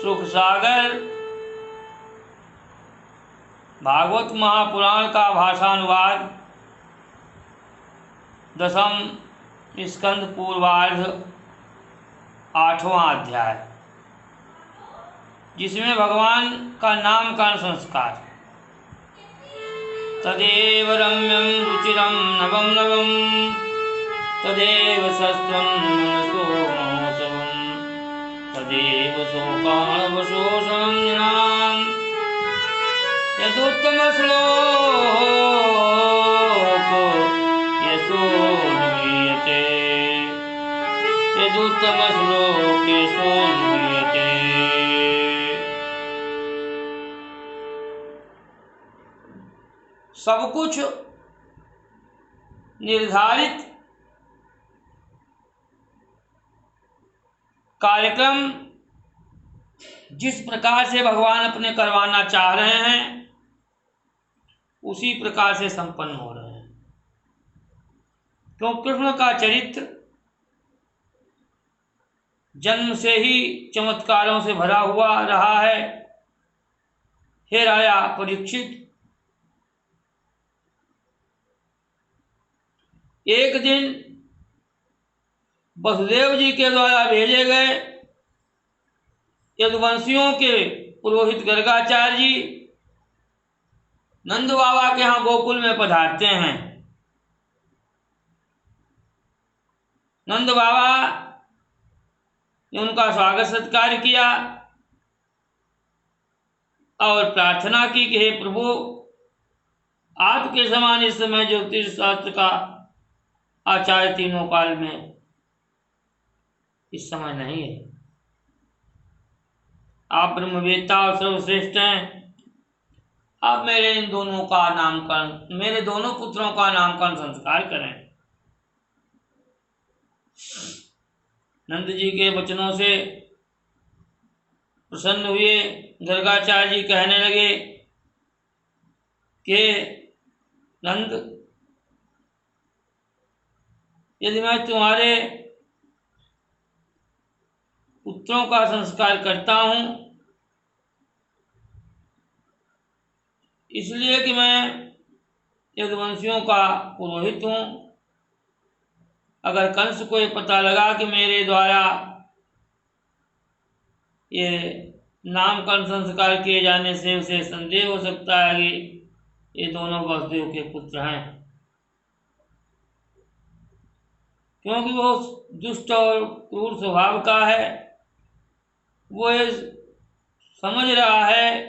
सुख सागर भागवत महापुराण का भाषानुवाद 10वीं स्कंद पूर्वार्ध 8वां अध्याय, जिसमें भगवान का नामकरण संस्कार। तदेव रम्यं रुचिरं नवं नवं तदेव शस्त्रं मनसो महोत्सवं तदेव शोकावशोषणं नृणां यदुत्तमश्लोको यशोन्मीयते यदुत्तमश्लोकेशोन्मीयते। सब कुछ निर्धारित कार्यक्रम जिस प्रकार से भगवान अपने करवाना चाह रहे हैं उसी प्रकार से संपन्न हो रहे हैं। क्यों कृष्ण का चरित्र जन्म से ही चमत्कारों से भरा हुआ रहा है। हे राजा परीक्षित, एक दिन वसुदेव जी के द्वारा भेजे गए यदुवंशियों के पुरोहित गर्गाचार्य जी नंद बाबा के यहाँ गोकुल में पधारते हैं। नंद बाबा ने उनका स्वागत सत्कार किया और प्रार्थना की कि हे प्रभु, आपके समान इस समय ज्योतिष शास्त्र का आचार्य तीनों काल में इस समय नहीं है। आप ब्रह्मवेत्ता और सर्वश्रेष्ठ हैं। आप मेरे इन दोनों का नामकरण, मेरे दोनों पुत्रों का नामकरण संस्कार करें। नंद जी के वचनों से प्रसन्न हुए गर्गाचार्य जी कहने लगे कि नंद, यदि मैं तुम्हारे पुत्रों का संस्कार करता हूं इसलिए कि मैं यदुवंशियों का पुरोहित हूं। अगर कंस को ये पता लगा कि मेरे द्वारा ये नामकरण संस्कार किए जाने से उसे संदेह हो सकता है कि ये दोनों वसुदेव के पुत्र हैं, क्योंकि वो दुष्ट और क्रूर स्वभाव का है। वो ये समझ रहा है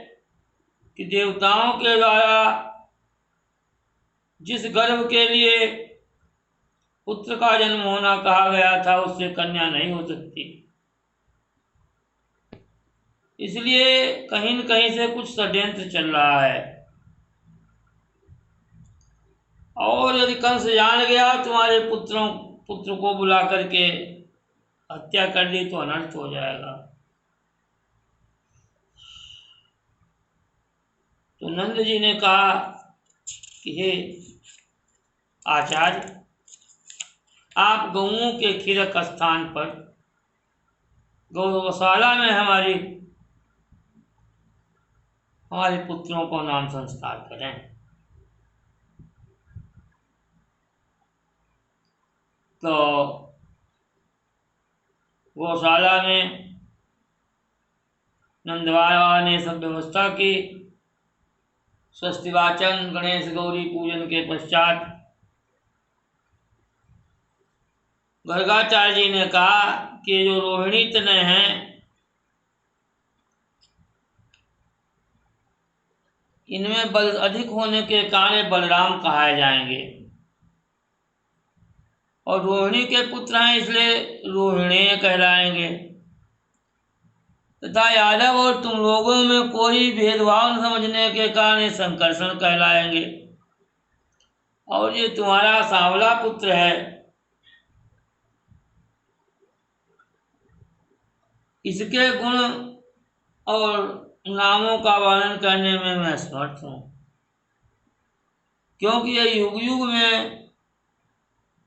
कि देवताओं के द्वारा जिस गर्भ के लिए पुत्र का जन्म होना कहा गया था उससे कन्या नहीं हो सकती। इसलिए कहीं न कहीं से कुछ षड्यंत्र चल रहा है, और यदि कंस जान गया तुम्हारे पुत्र को बुला करके हत्या कर दी तो अनर्थ हो जाएगा। तो नंद जी ने कहा कि हे आचार्य, आप गौओं के खीरक स्थान पर गौशाला में हमारे पुत्रों को नाम संस्कार करें। तो गौशाला में नंद बाबा ने सब व्यवस्था की। स्वस्ति वाचन गणेश गौरी पूजन के पश्चात गर्गाचार्य जी ने कहा कि जो रोहिणी तनय हैं इनमें बल अधिक होने के कारण बलराम कहाए जाएंगे, और रोहिणी के पुत्र हैं इसलिए रोहिणी कहलाएंगे, तथा यादव और तुम लोगों में कोई भेदभाव न समझने के कारण संकर्षण कहलाएंगे। और ये तुम्हारा सांवला पुत्र है, इसके गुण और नामों का वर्णन करने में मैं असमर्थ हूँ, क्योंकि ये युग युग में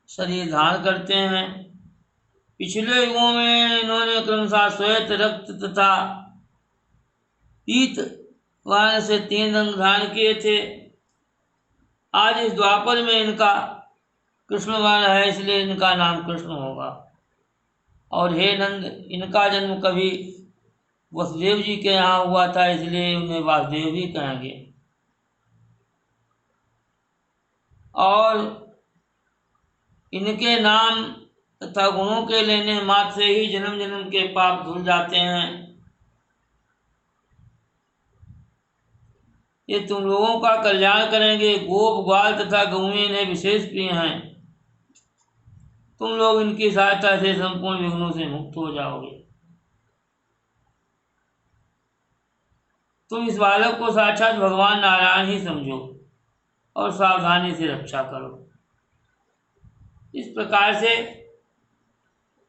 शरीर धारण करते हैं। पिछले युगों में इन्होंने क्रमशः श्वेत, रक्त तथा पीत वर्ण से 3 रंग धारण किए थे। आज इस द्वापर में इनका कृष्ण वर्ण है, इसलिए इनका नाम कृष्ण होगा। और हे नंद, इनका जन्म कभी वसुदेव जी के यहाँ हुआ था, इसलिए उन्हें वासुदेव भी कहेंगे। और इनके नाम तथा गुणों के लेने मात्र से ही जन्म जन्म के पाप धुल जाते हैं। ये तुम लोगों का कल्याण करेंगे। गोप ग्वाल तथा गौएं इन्हें विशेष प्रिय हैं। तुम लोग इनकी सहायता से संपूर्ण विघ्नों से मुक्त हो जाओगे। तुम इस बालक को साक्षात भगवान नारायण ही समझो और सावधानी से रक्षा करो। इस प्रकार से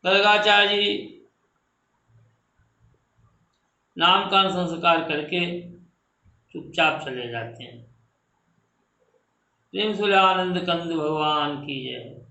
गर्गाचार्य जी नामकरण संस्कार करके चुपचाप चले जाते हैं। प्रेम सुलानंद कंद भगवान की जय।